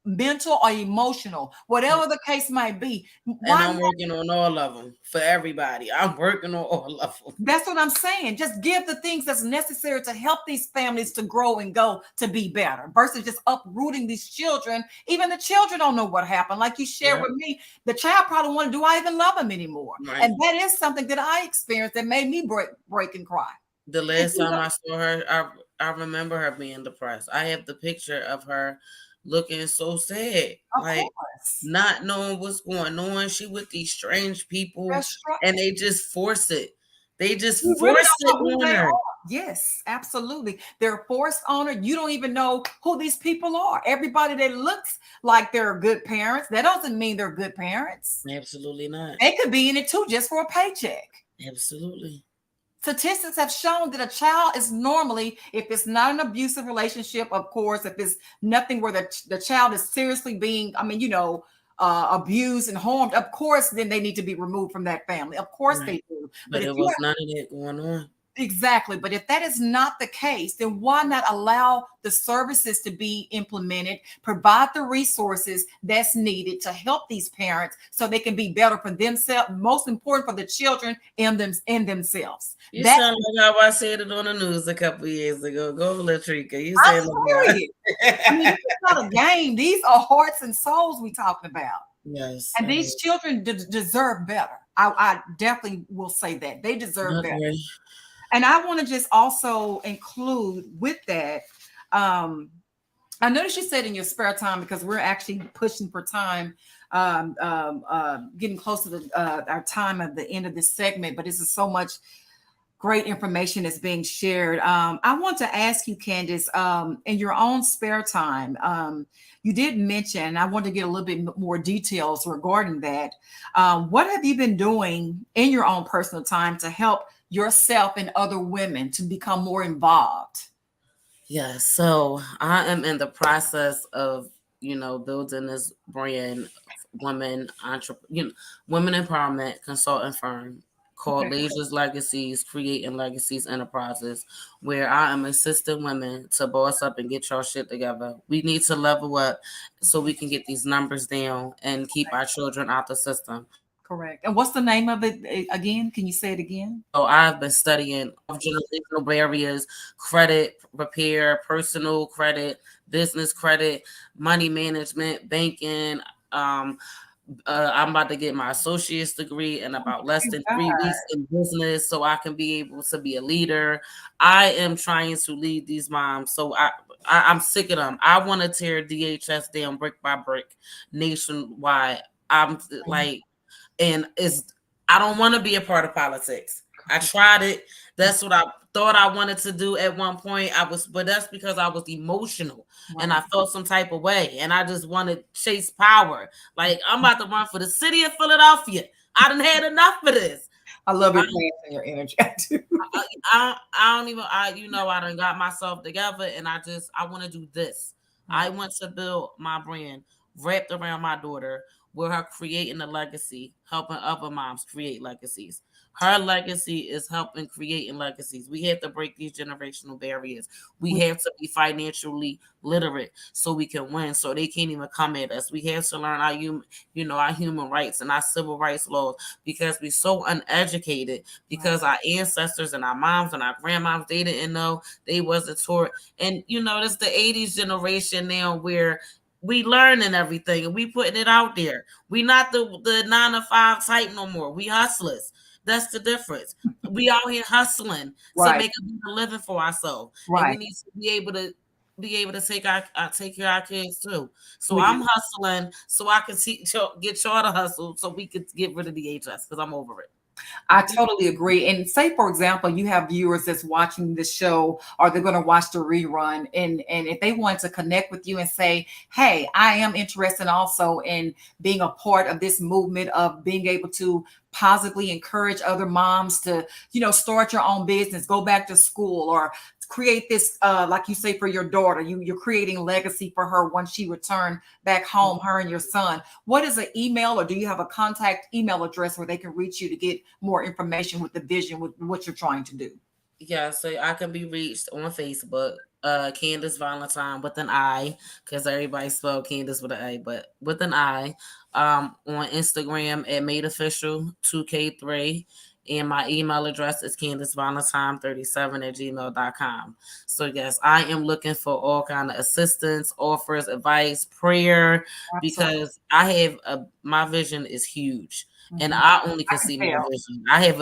S1: mental, or emotional, whatever the case might be.
S2: And I'm working on all of them for everybody. I'm working on all of them.
S1: That's what I'm saying. Just give the things that's necessary to help these families to grow and go to be better versus just uprooting these children. Even the children don't know what happened. Like you shared with me, the child probably wondered, do I even love him anymore? Right. And that is something that I experienced that made me break and cry.
S2: The last time I saw her, I remember her being depressed. I have the picture of her looking so sad, not knowing what's going on. She with these strange people, and they just force it. They just force it on her.
S1: Yes, absolutely. They're forced honor. You don't even know who these people are. Everybody that looks like they're good parents, that doesn't mean they're good parents.
S2: Absolutely not.
S1: They could be in it too just for a paycheck.
S2: Absolutely.
S1: Statistics have shown that a child is normally, if it's not an abusive relationship, of course, if it's nothing where the child is seriously being, abused and harmed, of course, then they need to be removed from that family. Of course
S2: Right.
S1: they do.
S2: But
S1: But if
S2: it
S1: you
S2: was none of that going on.
S1: Exactly. But if that is not the case, then why not allow the services to be implemented, provide the resources that's needed to help these parents so they can be better for themselves, most important for the children in themselves.
S2: You
S1: That
S2: sound like how I said it on the news a couple years ago. Go, Latrika. You
S1: I'm
S2: said like
S1: serious. I mean, this is not a game. These are hearts and souls we're talking about.
S2: yes.
S1: And these children deserve better. I definitely will say that. They deserve better.
S2: Okay.
S1: And I want to just also include with that, I noticed you said in your spare time, because we're actually pushing for time, getting close to our time at the end of this segment, but this is so much great information that's being shared. I want to ask you, Candace, in your own spare time, you did mention, and I want to get a little bit more details regarding that. What have you been doing in your own personal time to help yourself and other women to become more involved?
S2: Yeah, so I am in the process of, building this brand, women empowerment consulting firm called
S1: Okay.
S2: Leisure's Legacies, Creating Legacies Enterprises, where I am assisting women to boss up and get y'all shit together. We need to level up so we can get these numbers down and keep our children out the system.
S1: Correct. And what's the name of it again? Can you say it again?
S2: So I've been studying generational barriers, credit repair, personal credit, business credit, money management, banking. I'm about to get my associate's degree in about less than 3 weeks in business, so I can be able to be a leader. I am trying to lead these moms, so I'm sick of them. I want to tear DHS down brick by brick, nationwide. I'm like. And I don't want to be a part of politics. I tried it. That's what I thought I wanted to do at one point. But that's because I was emotional and I felt some type of way. And I just want to chase power. Like, I'm about to run for the city of Philadelphia. I done had enough of this.
S1: I love your plans and your energy. I do.
S2: I done got myself together and I want to do this. I want to build my brand wrapped around my daughter, with her creating a legacy, helping other moms create legacies. Her legacy is helping creating legacies. We have to break these generational barriers. We have to be financially literate so we can win, so they can't even come at us. We have to learn our human rights and our civil rights laws, because we're so uneducated, because our ancestors and our moms and our grandmoms, they didn't know, they wasn't taught. And this the 80s generation now, where we learning everything and we putting it out there. We not the 9-to-5 type no more. We hustlers. That's the difference. We out here hustling to make a better living for ourselves. And we need to be able to take care of our kids too. So I'm hustling so I can get y'all to hustle so we could get rid of the HS, because I'm over it.
S1: I totally agree. And say, for example, you have viewers that's watching the show, or they're going to watch the rerun, and if they want to connect with you and say, hey, I am interested also in being a part of this movement of being able to positively encourage other moms to, start your own business, go back to school, or create this, like you say, for your daughter, you're creating legacy for her once she returned back home, her and your son. What is an email, or do you have a contact email address where they can reach you to get more information with the vision, with what you're trying to do?
S2: Yeah, so I can be reached on Facebook, Candace Valentine with an I, because everybody spelled Candace with an A, but with an I. On Instagram at MadeOfficial2K3. And my email address is CandaceValentine37@gmail.com. So yes, I am looking for all kind of assistance, offers, advice, prayer, because I have my vision is huge. And I only can see my vision. I have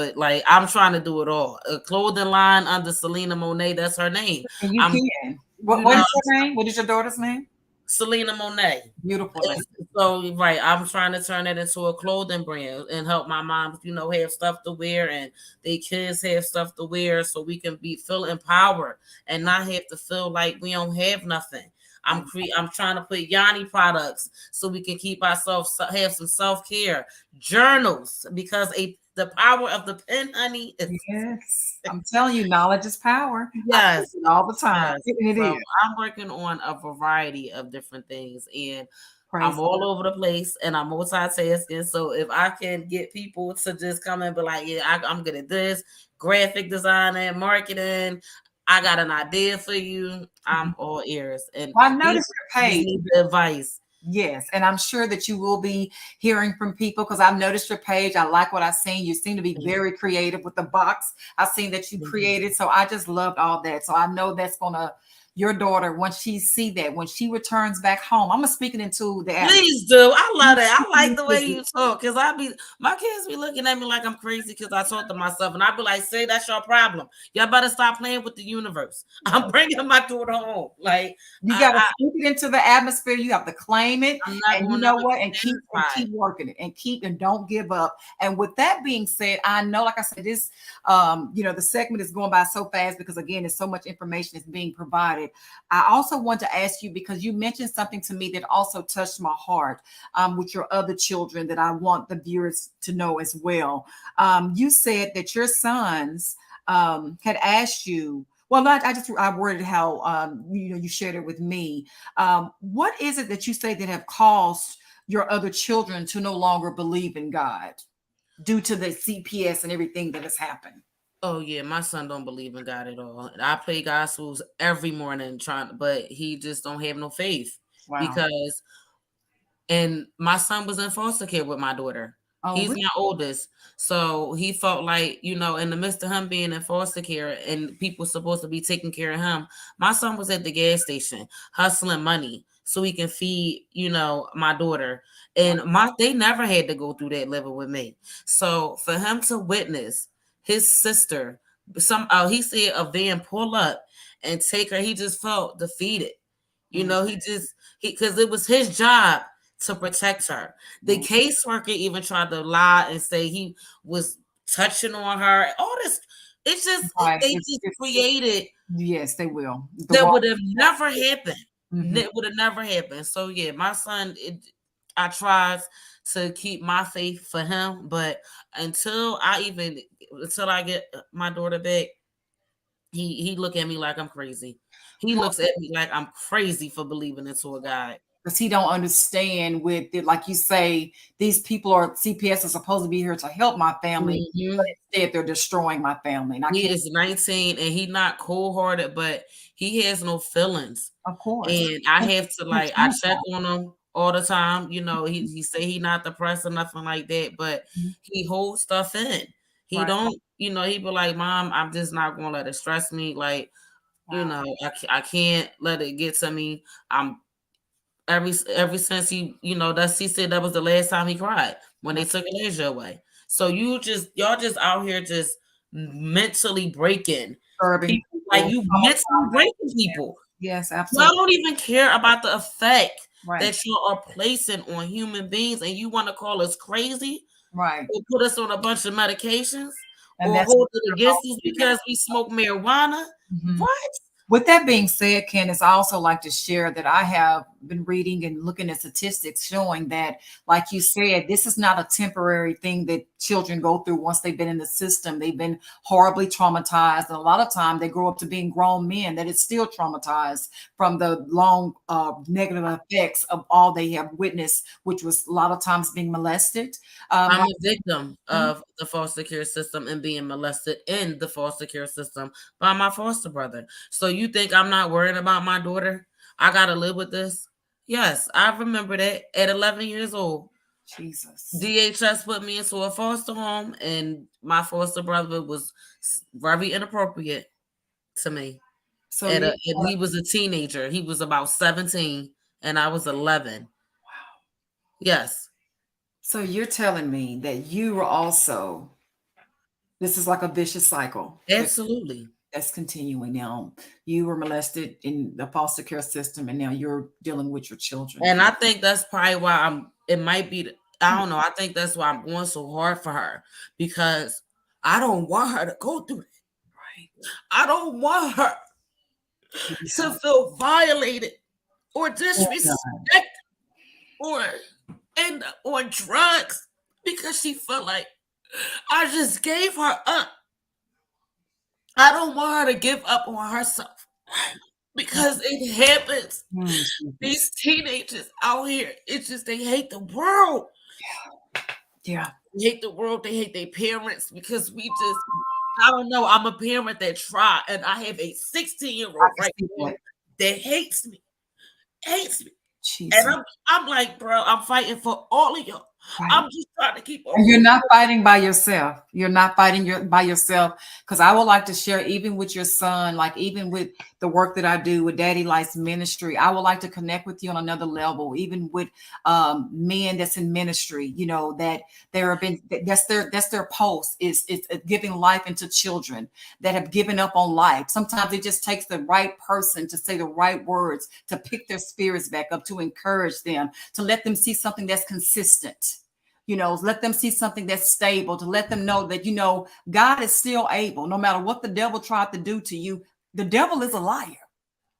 S2: I'm trying to do it all. A clothing line under Selena Monet, that's her name.
S1: And you can. What is her name? What is your daughter's name?
S2: Selena Monet.
S1: Beautiful name.
S2: So right, I'm trying to turn it into a clothing brand and help my mom, have stuff to wear and they kids have stuff to wear, so we can feel empowered and not have to feel like we don't have nothing. I'm trying to put Yanni products so we can keep ourselves, have some self-care journals, because the power of the pen, honey, is
S1: Yes, I'm telling you, knowledge is power. I say
S2: yes.
S1: it all the time.
S2: Yes.
S1: It
S2: So
S1: is.
S2: I'm working on a variety of different things, and I'm
S1: Praise
S2: all over the place and I'm multitasking. So if I can get people to just come and be like, yeah, I'm good at this, graphic design, marketing, I got an idea for you, I'm all ears. And
S1: Well, I
S2: even
S1: noticed your
S2: just
S1: page.
S2: need the advice.
S1: Yes, and I'm sure that you will be hearing from people, because I've noticed your page. I like what I've seen. You seem to be very creative with the box. I've seen that you created. So I just loved all that. So I know that's gonna, your daughter, once she see that, when she returns back home, I'm gonna speak it into the atmosphere.
S2: Please do. I love that. I like the way you talk, because my kids be looking at me like I'm crazy because I talk to myself, and I be like, "Say that's your problem. Y'all better stop playing with the universe." I'm bringing my daughter home. Like
S1: You got to speak it into the atmosphere. You have to claim it,
S2: I'm not
S1: and
S2: going
S1: you
S2: to
S1: know
S2: never
S1: what,
S2: be
S1: and keep
S2: satisfied.
S1: working it, and don't give up. And with that being said, I know, like I said, this, the segment is going by so fast because again, there's so much information that's being provided. I also want to ask you, because you mentioned something to me that also touched my heart, with your other children, that I want the viewers to know as well. You said that your sons had asked you. Well, I worded how you shared it with me. What is it that you say that have caused your other children to no longer believe in God due to the CPS and everything that has happened?
S2: Oh yeah, my son don't believe in God at all. I play gospels every morning but he just don't have no faith
S1: Wow.
S2: because, and my son was in foster care with my daughter.
S1: Oh,
S2: He's
S1: really?
S2: my oldest. So he felt like, in the midst of him being in foster care and people supposed to be taking care of him, my son was at the gas station hustling money so he can feed, my daughter. And they never had to go through that living with me. So for him to witness his sister, he said a van pull up and take her, he just felt defeated. Because it was his job to protect her. The caseworker even tried to lie and say he was touching on her. All this, it's just
S1: Right.
S2: they just created
S1: Yes, they will.
S2: that would have never happened.
S1: Mhm.
S2: That would have never happened. So yeah, my son, I tried to keep my faith for him, but until I get my daughter back, he look at me like I'm crazy. He looks at me like I'm crazy for believing into a God.
S1: Because he don't understand with it, like you say, these people are CPS are supposed to be here to help my family, but
S2: Mhm.
S1: instead they're destroying my family. And I
S2: He
S1: can't,
S2: is 19 and he not cold-hearted, but he has no feelings.
S1: of course.
S2: And I have to I check
S1: Mhm.
S2: on him all the time. He say he not depressed or nothing like that, but he holds stuff in. He
S1: Right.
S2: don't, he be like, Mom, I'm just not gonna let it stress me. Like,
S1: Wow.
S2: I can't let it get to me. I'm ever since he said that was the last time he cried when they took Elijah away. So y'all just out here just mentally breaking
S1: Disturbing
S2: people, like
S1: people.
S2: you mentally breaking people.
S1: Yes,
S2: Y'all
S1: absolutely.
S2: don't even care about the effect
S1: Right.
S2: that you are placing on human beings, and you want to call us crazy
S1: Right.
S2: or put us on a bunch of medications
S1: And
S2: or
S1: that's what
S2: hold it
S1: we're
S2: against us
S1: all
S2: because we smoke marijuana.
S1: Mhm.
S2: What?
S1: With that being said, Candace, I also like to share that I have been reading and looking at statistics showing that, like you said, this is not a temporary thing that children go through once they've been in the system. They've been horribly traumatized. And a lot of time they grow up to being grown men that is still traumatized from the long negative effects of all they have witnessed, which was a lot of times being molested.
S2: I'm
S1: Like,
S2: a victim
S1: Mhm.
S2: of the foster care system and being molested in the foster care system by my foster brother. So you think I'm not worried about my daughter? I gotta live with this. Yes, I remember that at 11 years old.
S1: Jesus.
S2: DHS put me into a foster home, and my foster brother was very inappropriate to me.
S1: So
S2: And
S1: you
S2: he was a teenager. He was about 17, and I was 11. Yes,
S1: so you're telling me that you were also, this is like a vicious cycle
S2: absolutely.
S1: that's continuing now. You were molested in the foster care system, and now you're dealing with your children.
S2: And I think that's probably why it might be, I don't know. I think that's why I'm going so hard for her, because I don't want her to go through that.
S1: Right.
S2: I don't want her to feel violated or disrespected or end up on drugs because she felt like I just gave her up. I don't want her to give up on herself because it happens. These teenagers out here, it's just they hate the world.
S1: Yeah.
S2: They hate the world. They hate their parents because I don't know. I'm a parent that tried, and I have a 16-year-old right now that hates me. And I'm like, bro, I'm fighting for all of y'all. Right. I'm just trying to keep on.
S1: You're not fighting by yourself. You're not fighting by yourself. Because I would like to share, even with your son, like even with the work that I do with Daddy Lights Ministry, I would like to connect with you on another level, even with men that's in ministry, you know, that there have been, that's their post is giving life into children that have given up on life. Sometimes it just takes the right person to say the right words, to pick their spirits back up, to encourage them, to let them see something that's consistent. You know, let them see something that's stable, to let them know that, you know, God is still able, no matter what the devil tried to do to you. The devil is a liar.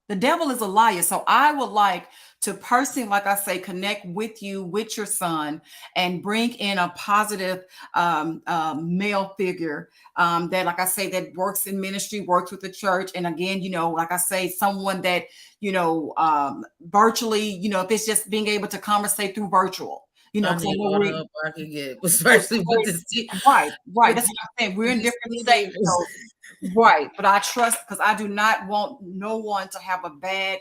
S1: The devil is a liar. So I would like to personally, like I say, connect with you, with your son, and bring in a positive male figure that, like I say, that works in ministry, works with the church. And again, you know, like I say, someone that, you know, virtually, you know, if it's just being able to conversate through virtual. You know,
S2: I need all the help I can get, especially with this team.
S1: Right. That's what I'm saying. We're in different states. So, right. But I trust, because I do not want no one to have a bad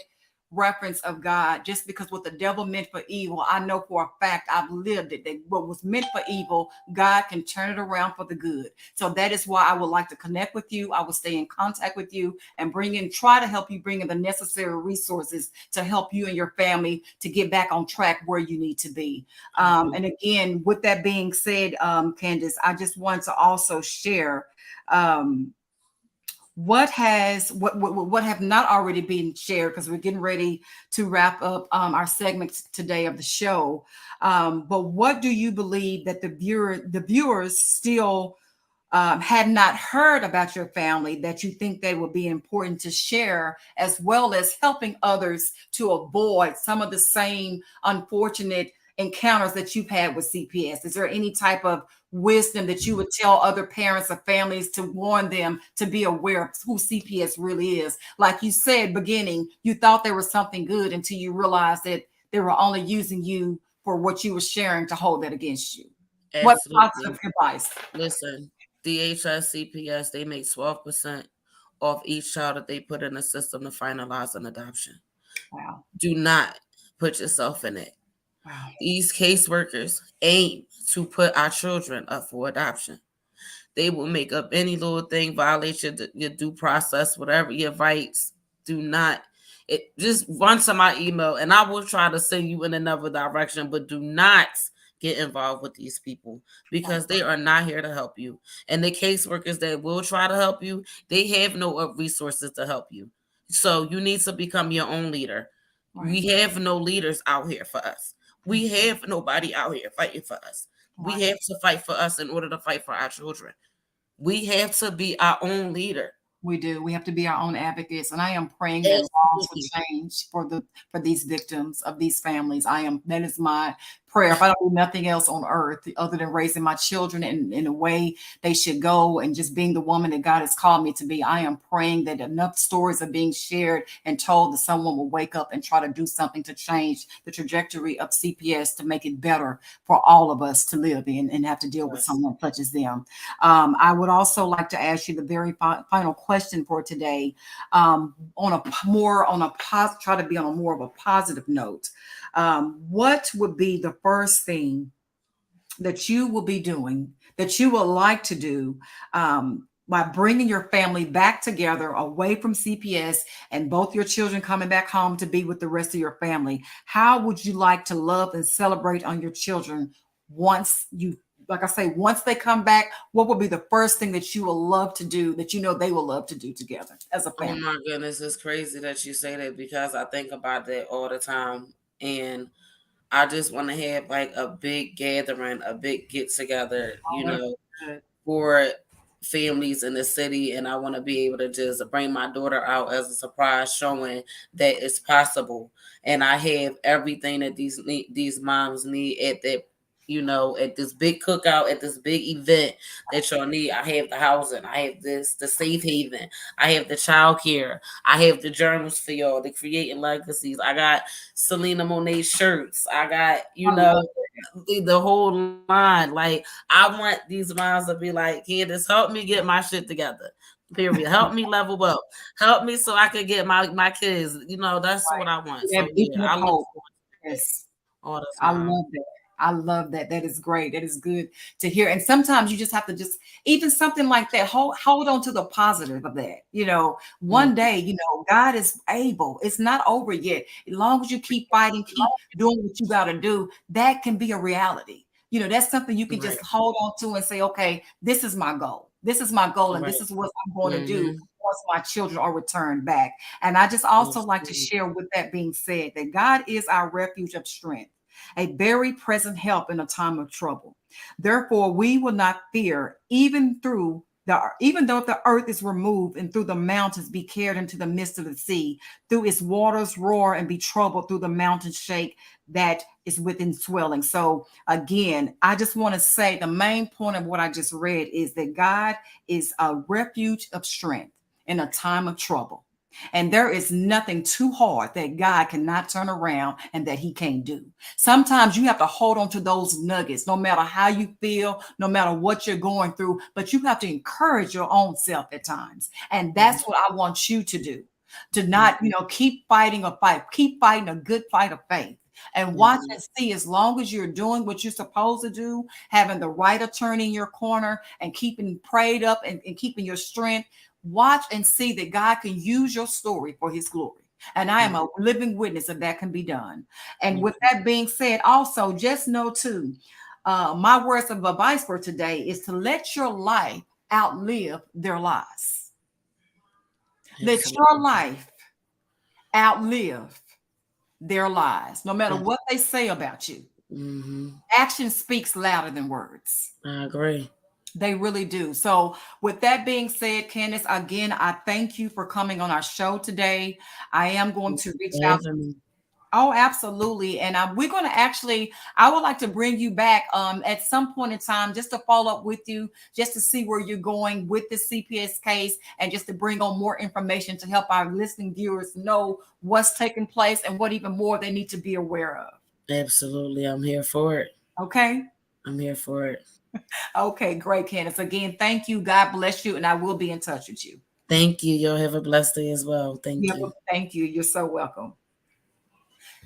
S1: reference of God just because what the devil meant for evil. I know for a fact, I've lived it, that what was meant for evil, God can turn it around for the good. So that is why I would like to connect with you. I will stay in contact with you and try to help you bring in the necessary resources to help you and your family to get back on track where you need to be. And again, with that being said, Candace, I just want to also share what have not already been shared, because we're getting ready to wrap up our segments today of the show. But what do you believe that the viewers still had not heard about your family that you think they would be important to share, as well as helping others to avoid some of the same unfortunate encounters that you've had with CPS? Is there any type of wisdom that you would tell other parents or families to warn them to be aware of who CPS really is? Like you said, beginning, you thought there was something good until you realized that they were only using you for what you were sharing to hold that against you.
S2: Absolutely.
S1: What positive advice?
S2: Listen, DHS, CPS, they make 12% off each child that they put in the system to finalize an adoption.
S1: Wow.
S2: Do not put yourself in it.
S1: Wow.
S2: These caseworkers aim to put our children up for adoption. They will make up any little thing, violate your due process, whatever your rights. Do not. Just run to my email, and I will try to send you in another direction, but do not get involved with these people, because they are not here to help you. And the caseworkers that will try to help you, they have no resources to help you. So you need to become your own leader. Right. We have no leaders out here for us. We have nobody out here fighting for us. Right. We have to fight for us in order to fight for our children. We have to be our own leader.
S1: We do. We have to be our own advocates. And I am praying that laws will change for these victims of these families. That is my prayer. If I don't do nothing else on earth other than raising my children in a way they should go, and just being the woman that God has called me to be, I am praying that enough stories are being shared and told that someone will wake up and try to do something to change the trajectory of CPS, to make it better for all of us to live in and have to deal with someone such as them. I would also like to ask you the very final question for today, try to be on a more of a positive note. What would be the first thing that you will be doing, that you would like to do, by bringing your family back together away from CPS and both your children coming back home to be with the rest of your family? How would you like to love and celebrate on your children once you like I say, once they come back, what would be the first thing that you will love to do that you know they will love to do together as a
S2: Oh
S1: family?
S2: my goodness, it's crazy that you say that because I think about that all the time. And I just want to have like a big gathering, a big get together,
S1: Oh, that'll be good.
S2: for families in the city. And I want to be able to just bring my daughter out as a surprise, showing that it's possible. And I have everything that these moms need at that, at this big cookout, at this big event that y'all need. I have the housing, I have the safe haven, I have the child care, I have the journals for y'all, the creating legacies. I got Selena Monet shirts. I got,
S1: I love
S2: the whole line. Like, I want these moms to be like, Candace, help me get my shit together. Period. Help me level up. Help me so I could get my kids. That's what I want.
S1: that
S2: So
S1: beacon
S2: yeah,
S1: of
S2: I look
S1: hope.
S2: forward to that
S1: Yes.
S2: all the
S1: I
S2: time.
S1: love that. I love that. That is great. That is good to hear. And sometimes you just have to just even something like that. Hold on to the positive of that. One day, God is able. It's not over yet. As long as you keep fighting, keep doing what you got to do, that can be a reality. That's something you can
S2: Right.
S1: just hold on to and say, okay, this is my goal. This is my goal, and
S2: Right.
S1: this is what I'm going to do
S2: Mm-hmm.
S1: once my children are returned back. And I just also like to
S2: Absolutely.
S1: share with that being said that God is our refuge of strength, a very present help in a time of trouble. Therefore, we will not fear, even though the earth is removed and through the mountains be carried into the midst of the sea, through its waters roar and be troubled, through the mountains shake that is within swelling. So again, I just want to say the main point of what I just read is that God is a refuge of strength in a time of trouble. And there is nothing too hard that God cannot turn around and that he can't do. Sometimes you have to hold on to those nuggets, no matter how you feel, no matter what you're going through, but you have to encourage your own self at times. And that's what I want you to do, to not, keep fighting a fight, keep fighting a good fight of faith. And watch
S2: Mhm.
S1: and see, as long as you're doing what you're supposed to do, having the right attorney in your corner and keeping prayed up and keeping your strength, watch and see that God can use your story for his glory. And I am a living witness of that can be done. And with that being said, also just know too, my words of advice for today is to let your life outlive their lives. Let your
S2: Absolutely.
S1: life outlive their lives, no matter
S2: Yeah.
S1: what they say about you.
S2: Mm-hmm.
S1: Action speaks louder than words.
S2: I agree.
S1: They really do. So, with that being said, Candace, again, I thank you for coming on our show today. I am going
S2: Thank
S1: to
S2: you
S1: reach
S2: for
S1: out.
S2: having me.
S1: Oh, absolutely. And we're going to actually, I would like to bring you back at some point in time just to follow up with you, just to see where you're going with the CPS case and just to bring on more information to help our listening viewers know what's taking place and what even more they need to be aware of.
S2: Absolutely. I'm here for it.
S1: Okay.
S2: I'm here for it.
S1: Okay, great, Candace. Again, thank you. God bless you. And I will be in touch with you.
S2: Thank you. Y'all have a blessed day as well. Thank
S1: Yeah,
S2: you.
S1: thank you. You're so welcome.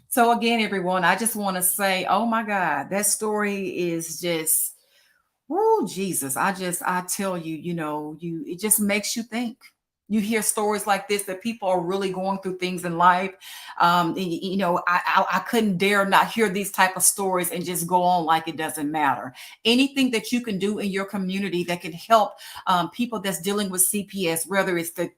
S1: So again, everyone, I just want to say, oh my God, that story is just, oh Jesus. I tell you, it just makes you think. You hear stories like this that people are really going through things in life. I couldn't dare not hear these type of stories and just go on like it doesn't matter. Anything that you can do in your community that can help people that's dealing with CPS, whether it's the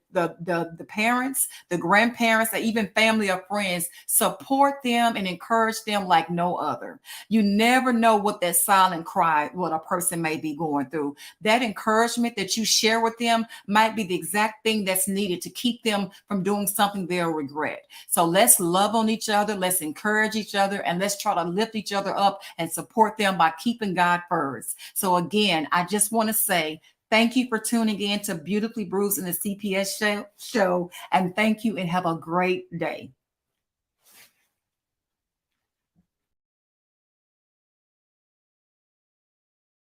S1: parents, the grandparents, or even family or friends, support them and encourage them like no other. You never know what that silent cry, what a person may be going through. That encouragement that you share with them might be the exact thing that's needed to keep them from doing something they'll regret. So let's love on each other. Let's encourage each other, and let's try to lift each other up and support them by keeping God first. So again, I just want to say, thank you for tuning in to Beautifully Bruised and the CPS show. And thank you and have a great day.